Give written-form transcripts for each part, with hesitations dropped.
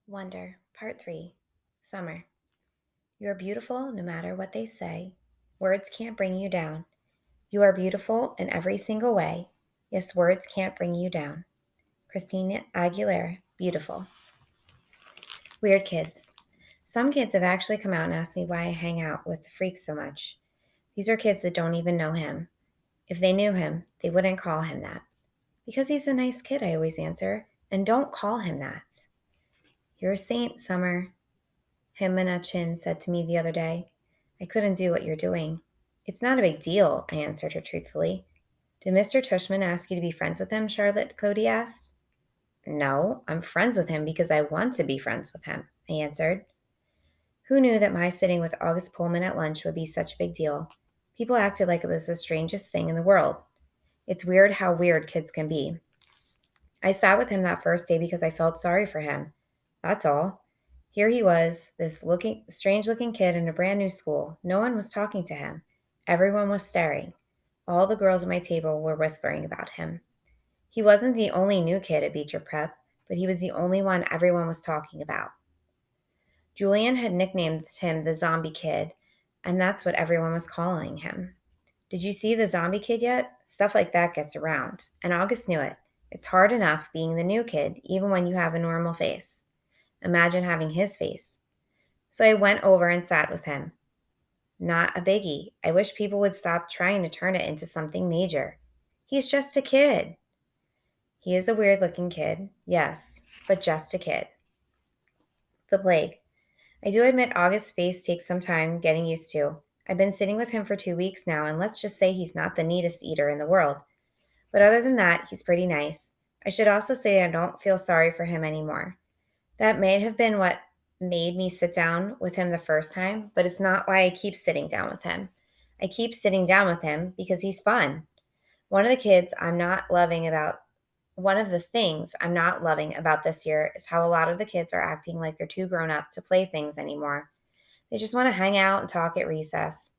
Wonder, Part 3, Summer. You are beautiful no matter what they say. Words can't bring you down. You are beautiful in every single way. Yes, words can't bring you down. Christina Aguilera, beautiful. Weird kids. Some kids have actually come out and asked me why I hang out with the freaks so much. These are kids that don't even know him. If they knew him, they wouldn't call him that. Because he's a nice kid, I always answer, and don't call him that. You're a saint, Summer. Himana Chin said to me the other day. I couldn't do what you're doing. It's not a big deal, I answered her truthfully. Did Mr. Tushman ask you to be friends with him? Charlotte Cody asked. No, I'm friends with him because I want to be friends with him, I answered. Who knew that my sitting with August Pullman at lunch would be such a big deal? People acted like it was the strangest thing in the world. It's weird how weird kids can be. I sat with him that first day because I felt sorry for him. That's all. Here he was, this strange looking kid in a brand new school. No one was talking to him. Everyone was staring. All the girls at my table were whispering about him. He wasn't the only new kid at Beecher Prep, but he was the only one everyone was talking about. Julian had nicknamed him the Zombie Kid, and that's what everyone was calling him. Did you see the zombie kid yet? Stuff like that gets around. And August knew it. It's hard enough being the new kid, even when you have a normal face. Imagine having his face. So I went over and sat with him. Not a biggie. I wish people would stop trying to turn it into something major. He's just a kid. He is a weird looking kid, yes, but just a kid. The plague. I do admit August's face takes some time getting used to. I've been sitting with him for 2 weeks now, and let's just say he's not the neatest eater in the world. But other than that, he's pretty nice. I should also say I don't feel sorry for him anymore. That may have been what made me sit down with him the first time, but it's not why I keep sitting down with him. I keep sitting down with him because he's fun. One of the kids I'm not loving about One of the things I'm not loving about this year is how a lot of the kids are acting like they're too grown up to play things anymore. They just want to hang out and talk at recess.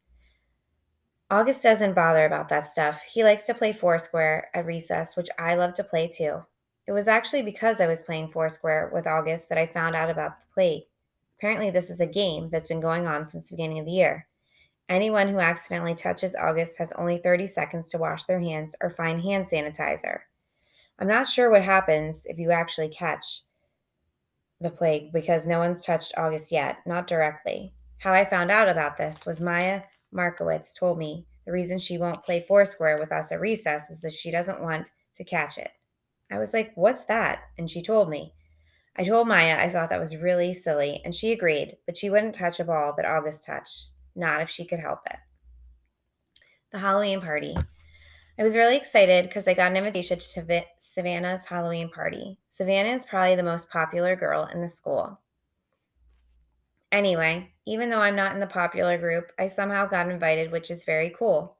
August doesn't bother about that stuff. He likes to play Foursquare at recess, which I love to play too. It was actually because I was playing Foursquare with August that I found out about the plague. Apparently, this is a game that's been going on since the beginning of the year. Anyone who accidentally touches August has only 30 seconds to wash their hands or find hand sanitizer. I'm not sure what happens if you actually catch the plague because no one's touched August yet, not directly. How I found out about this was Maya Markowitz told me the reason she won't play Foursquare with us at recess is that she doesn't want to catch it. I was like, "What's that?" And she told me. I told Maya I thought that was really silly, and she agreed, but she wouldn't touch a ball that August touched, not if she could help it. The Halloween party. I was really excited because I got an invitation to Savannah's Halloween party. Savannah is probably the most popular girl in the school. Anyway, even though I'm not in the popular group, I somehow got invited, which is very cool.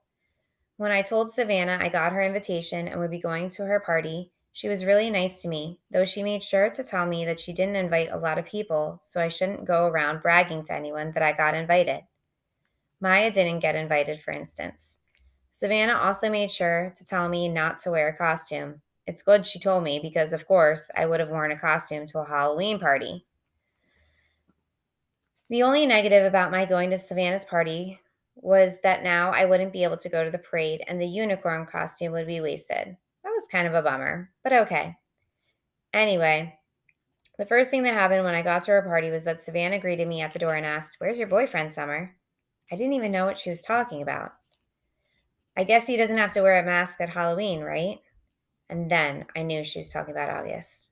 When I told Savannah I got her invitation and would be going to her party, she was really nice to me, though she made sure to tell me that she didn't invite a lot of people, so I shouldn't go around bragging to anyone that I got invited. Maya didn't get invited, for instance. Savannah also made sure to tell me not to wear a costume. It's good she told me because, of course, I would have worn a costume to a Halloween party. The only negative about my going to Savannah's party was that now I wouldn't be able to go to the parade and the unicorn costume would be wasted. That was kind of a bummer, but okay. Anyway, the first thing that happened when I got to her party was that Savannah greeted me at the door and asked, "Where's your boyfriend, Summer?" I didn't even know what she was talking about. I guess he doesn't have to wear a mask at Halloween, right? And then I knew she was talking about August.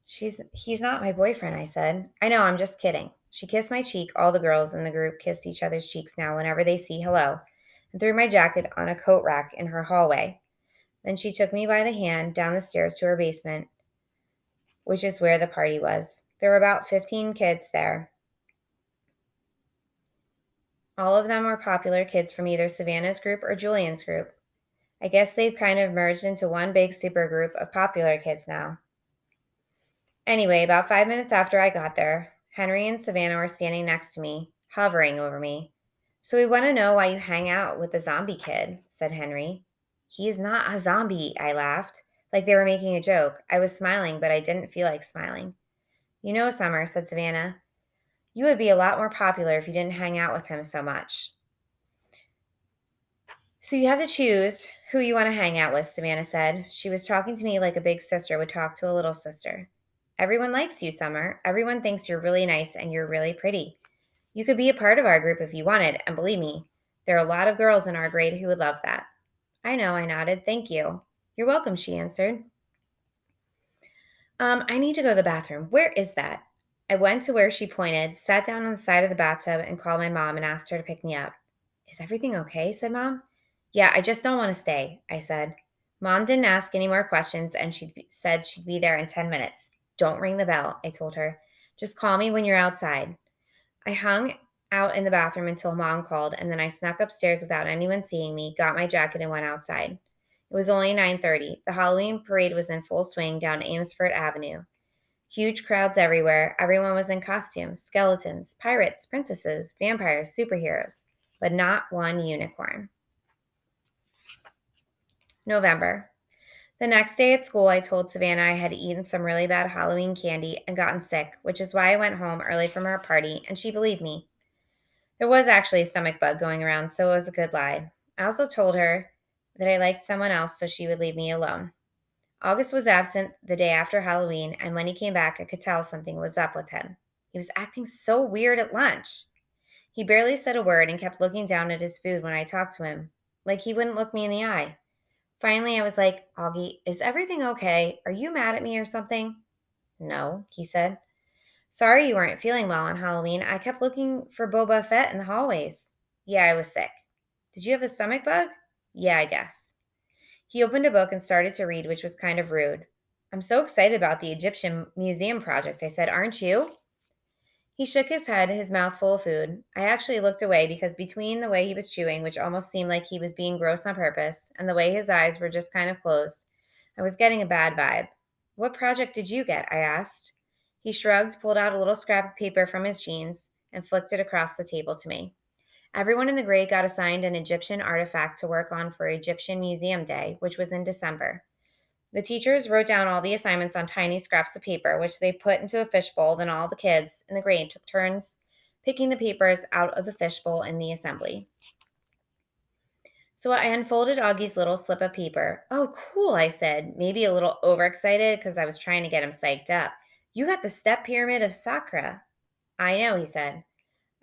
He's not my boyfriend, I said. I know, I'm just kidding. She kissed my cheek. All the girls in the group kiss each other's cheeks now whenever they see hello, and threw my jacket on a coat rack in her hallway. Then she took me by the hand down the stairs to her basement, which is where the party was. There were about 15 kids there. All of them were popular kids from either Savannah's group or Julian's group. I guess they've kind of merged into one big super group of popular kids now. Anyway, about 5 minutes after I got there, Henry and Savannah were standing next to me, hovering over me. "So we want to know why you hang out with the zombie kid," said Henry. "He's not a zombie," I laughed, like they were making a joke. I was smiling, but I didn't feel like smiling. You know, Summer, said Savannah, you would be a lot more popular if you didn't hang out with him so much. So you have to choose who you want to hang out with, Savannah said. She was talking to me like a big sister would talk to a little sister. Everyone likes you, Summer. Everyone thinks you're really nice and you're really pretty. You could be a part of our group if you wanted, and believe me, there are a lot of girls in our grade who would love that. I know, I nodded. Thank you. You're welcome, she answered. I need to go to the bathroom. Where is that? I went to where she pointed, sat down on the side of the bathtub, and called my mom and asked her to pick me up. Is everything okay? Said Mom. Yeah, I just don't want to stay, I said. Mom didn't ask any more questions, and she said she'd be there in 10 minutes. Don't ring the bell, I told her. Just call me when you're outside. I hung out in the bathroom until Mom called, and then I snuck upstairs without anyone seeing me, got my jacket, and went outside. It was only 9:30. The Halloween parade was in full swing down Amesfort Avenue. Huge crowds everywhere. Everyone was in costumes, skeletons, pirates, princesses, vampires, superheroes, but not one unicorn. November. The next day at school, I told Savannah I had eaten some really bad Halloween candy and gotten sick, which is why I went home early from our party, and she believed me. There was actually a stomach bug going around, so it was a good lie. I also told her that I liked someone else so she would leave me alone. August was absent the day after Halloween, and when he came back, I could tell something was up with him. He was acting so weird at lunch. He barely said a word and kept looking down at his food when I talked to him, like he wouldn't look me in the eye. Finally, I was like, Augie, is everything okay? Are you mad at me or something? No, he said. Sorry you weren't feeling well on Halloween. I kept looking for Boba Fett in the hallways. Yeah, I was sick. Did you have a stomach bug? Yeah, I guess. He opened a book and started to read, which was kind of rude. I'm so excited about the Egyptian Museum project, I said. Aren't you? He shook his head, his mouth full of food. I actually looked away because between the way he was chewing, which almost seemed like he was being gross on purpose, and the way his eyes were just kind of closed, I was getting a bad vibe. What project did you get? I asked. He shrugged, pulled out a little scrap of paper from his jeans, and flicked it across the table to me. Everyone in the grade got assigned an Egyptian artifact to work on for Egyptian Museum Day, which was in December. The teachers wrote down all the assignments on tiny scraps of paper, which they put into a fishbowl. Then all the kids in the grade took turns picking the papers out of the fishbowl in the assembly. So I unfolded Augie's little slip of paper. Oh, cool, I said, maybe a little overexcited because I was trying to get him psyched up. You got the step pyramid of Sakra. I know, he said.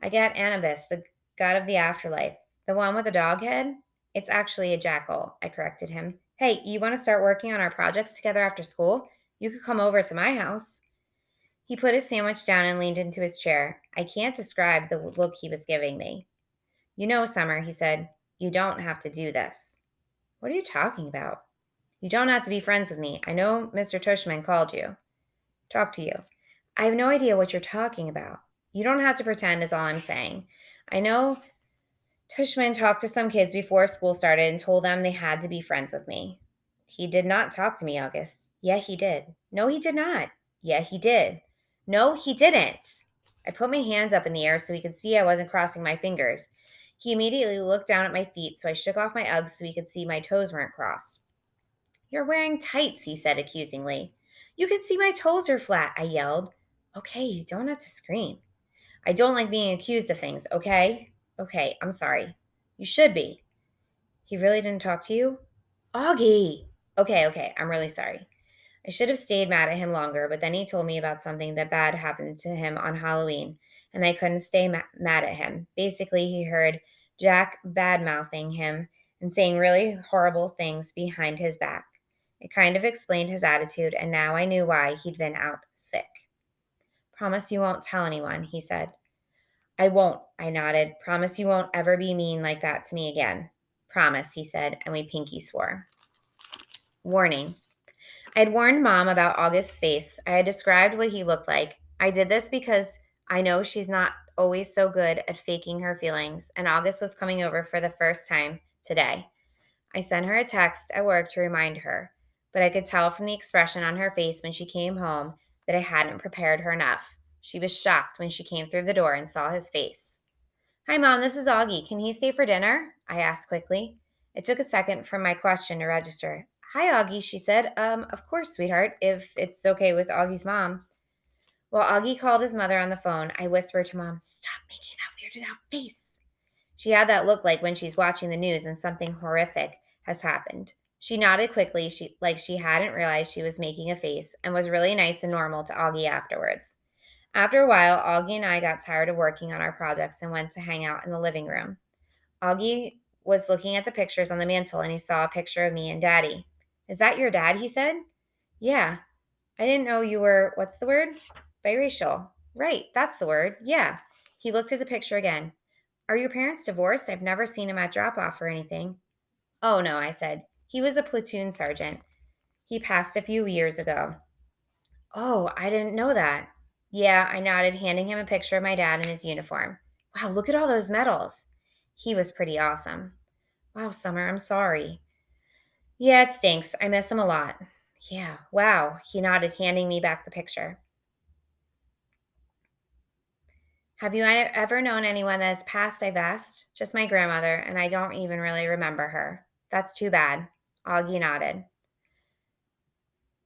I got Anubis, the god of the afterlife. The one with the dog head? It's actually a jackal, I corrected him. Hey, you want to start working on our projects together after school? You could come over to my house. He put his sandwich down and leaned into his chair. I can't describe the look he was giving me. You know, Summer, he said, you don't have to do this. What are you talking about? You don't have to be friends with me. I know Mr. Tushman called you. Talk to you. I have no idea what you're talking about. You don't have to pretend, is all I'm saying. I know Tushman talked to some kids before school started and told them they had to be friends with me. He did not talk to me, August. Yeah, he did. No, he did not. Yeah, he did. No, he didn't. I put my hands up in the air so he could see I wasn't crossing my fingers. He immediately looked down at my feet, so I shook off my Uggs so he could see my toes weren't crossed. You're wearing tights, he said accusingly. You can see my toes are flat, I yelled. Okay, you don't have to scream. I don't like being accused of things, okay? Okay, I'm sorry. You should be. He really didn't talk to you? Augie! Okay, I'm really sorry. I should have stayed mad at him longer, but then he told me about something that bad happened to him on Halloween, and I couldn't stay mad at him. Basically, he heard Jack bad mouthing him and saying really horrible things behind his back. It kind of explained his attitude, and now I knew why he'd been out sick. Promise you won't tell anyone, he said. I won't, I nodded. Promise you won't ever be mean like that to me again. Promise, he said, and we pinky swore. Warning. I had warned Mom about August's face. I had described what he looked like. I did this because I know she's not always so good at faking her feelings, and August was coming over for the first time today. I sent her a text at work to remind her, but I could tell from the expression on her face when she came home that I hadn't prepared her enough. She was shocked when she came through the door and saw his face. Hi, Mom, this is Augie. Can he stay for dinner? I asked quickly. It took a second for my question to register. Hi, Augie, she said. Of course, sweetheart, if it's okay with Augie's mom. While Augie called his mother on the phone, I whispered to Mom, "Stop making that weirded out face." She had that look like when she's watching the news and something horrific has happened. She nodded quickly, like she hadn't realized she was making a face, and was really nice and normal to Augie afterwards. After a while, Augie and I got tired of working on our projects and went to hang out in the living room. Augie was looking at the pictures on the mantle and he saw a picture of me and Daddy. "Is that your dad?" he said. "Yeah. I didn't know you were, what's the word? Biracial." "Right, that's the word. Yeah." He looked at the picture again. "Are your parents divorced? I've never seen him at drop off or anything." "Oh, no," I said. "He was a platoon sergeant. He passed a few years ago." "Oh, I didn't know that." "Yeah," I nodded, handing him a picture of my dad in his uniform. "Wow, look at all those medals." He was pretty awesome. "Wow, Summer, I'm sorry." "Yeah, it stinks. I miss him a lot." "Yeah, wow." He nodded, handing me back the picture. "Have you ever known anyone that has passed?" I've asked. "Just my grandmother, and I don't even really remember her." "That's too bad." Augie nodded.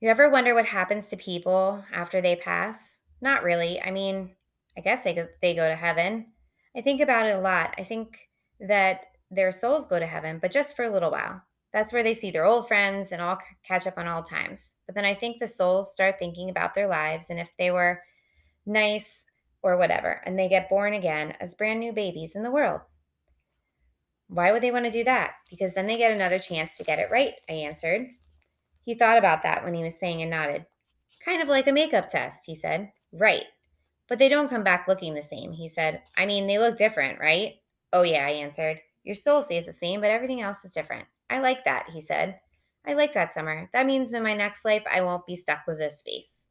"You ever wonder what happens to people after they pass?" "Not really. I mean, I guess they go to heaven." "I think about it a lot. I think that their souls go to heaven, but just for a little while. That's where they see their old friends and all catch up on old times. But then I think the souls start thinking about their lives and if they were nice or whatever, and they get born again as brand new babies in the world." "Why would they want to do that?" "Because then they get another chance to get it right," I answered. He thought about that when he was saying and nodded. "Kind of like a makeup test," he said. "Right. But they don't come back looking the same," he said. "I mean, they look different, right?" "Oh, yeah," I answered. "Your soul stays the same, but everything else is different." "I like that," he said. "I like that, Summer. That means in my next life, I won't be stuck with this face."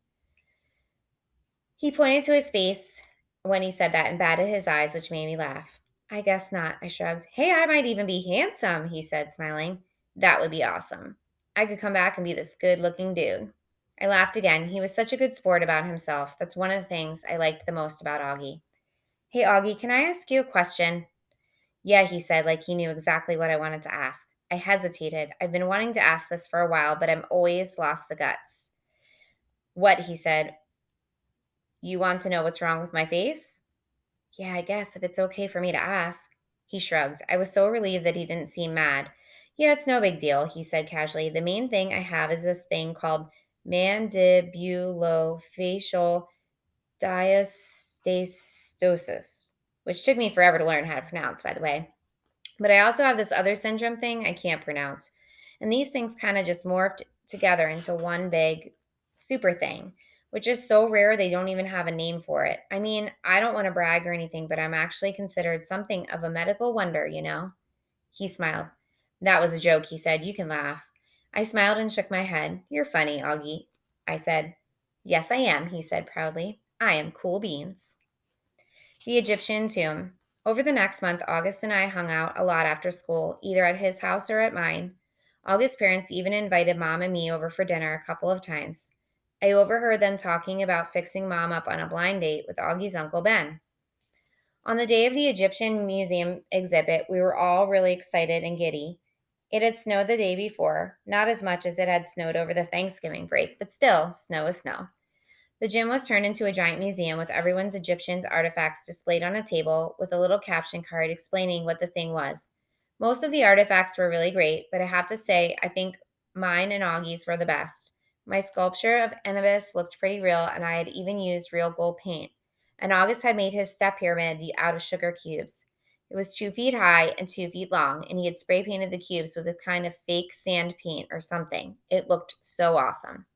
He pointed to his face when he said that and batted his eyes, which made me laugh. "I guess not," I shrugged. "Hey, I might even be handsome," he said, smiling. "That would be awesome. I could come back and be this good looking dude." I laughed again. He was such a good sport about himself. That's one of the things I liked the most about Augie. "Hey, Augie, can I ask you a question?" "Yeah," he said, like he knew exactly what I wanted to ask. I hesitated. I've been wanting to ask this for a while, but I'm always lost the guts. "What?" he said. "You want to know what's wrong with my face?" "Yeah, I guess if it's okay for me to ask." He shrugged. I was so relieved that he didn't seem mad. "Yeah, it's no big deal," he said casually. "The main thing I have is this thing called mandibulofacial diastasis, which took me forever to learn how to pronounce, by the way. But I also have this other syndrome thing I can't pronounce. And these things kind of just morphed together into one big super thing, which is so rare they don't even have a name for it. I mean, I don't want to brag or anything, but I'm actually considered something of a medical wonder, you know?" He smiled. "That was a joke," he said. "You can laugh." I smiled and shook my head. "You're funny, Augie," I said. "Yes, I am," he said proudly. "I am cool beans." The Egyptian tomb. Over the next month, August and I hung out a lot after school, either at his house or at mine. August's parents even invited Mom and me over for dinner a couple of times. I overheard them talking about fixing Mom up on a blind date with Augie's Uncle Ben. On the day of the Egyptian Museum exhibit, we were all really excited and giddy. It had snowed the day before, not as much as it had snowed over the Thanksgiving break, but still, snow is snow. The gym was turned into a giant museum with everyone's Egyptian artifacts displayed on a table with a little caption card explaining what the thing was. Most of the artifacts were really great, but I have to say, I think mine and Augie's were the best. My sculpture of Anubis looked pretty real, and I had even used real gold paint. And August had made his step pyramid out of sugar cubes. It was 2 feet high and 2 feet long, and he had spray painted the cubes with a kind of fake sand paint or something. It looked so awesome.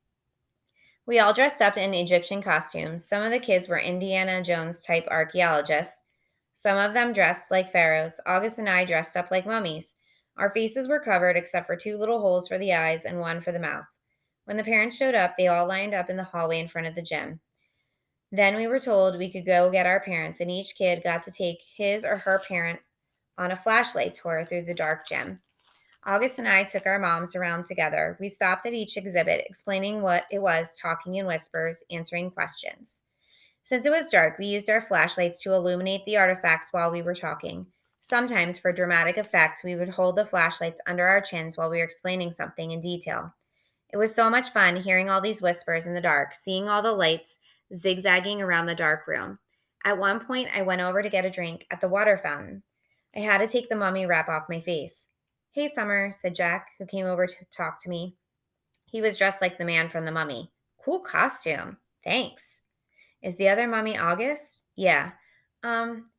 We all dressed up in Egyptian costumes. Some of the kids were Indiana Jones type archaeologists. Some of them dressed like pharaohs. August and I dressed up like mummies. Our faces were covered except for 2 little holes for the eyes and one for the mouth. When the parents showed up, they all lined up in the hallway in front of the gym. Then we were told we could go get our parents, and each kid got to take his or her parent on a flashlight tour through the dark gym. August and I took our moms around together. We stopped at each exhibit, explaining what it was, talking in whispers, answering questions. Since it was dark, we used our flashlights to illuminate the artifacts while we were talking. Sometimes, for dramatic effect, we would hold the flashlights under our chins while we were explaining something in detail. It was so much fun hearing all these whispers in the dark, seeing all the lights zigzagging around the dark room. At one point, I went over to get a drink at the water fountain. I had to take the mummy wrap off my face. Hey, Summer, said Jack, who came over to talk to me. He was dressed like the man from the mummy. Cool costume. Thanks. Is the other mummy August? Yeah.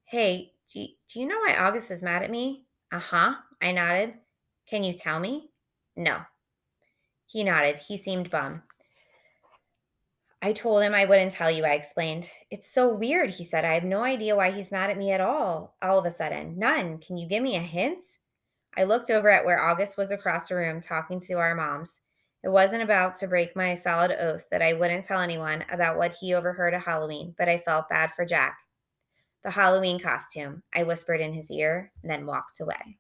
Hey, do you know why August is mad at me? Uh huh. I nodded. Can you tell me? No. He nodded. He seemed bummed. I told him I wouldn't tell you, I explained. It's so weird, he said. I have no idea why he's mad at me at all of a sudden. None. Can you give me a hint? I looked over at where August was across the room talking to our moms. It wasn't about to break my solid oath that I wouldn't tell anyone about what he overheard at Halloween, but I felt bad for Jack. The Halloween costume, I whispered in his ear, and then walked away.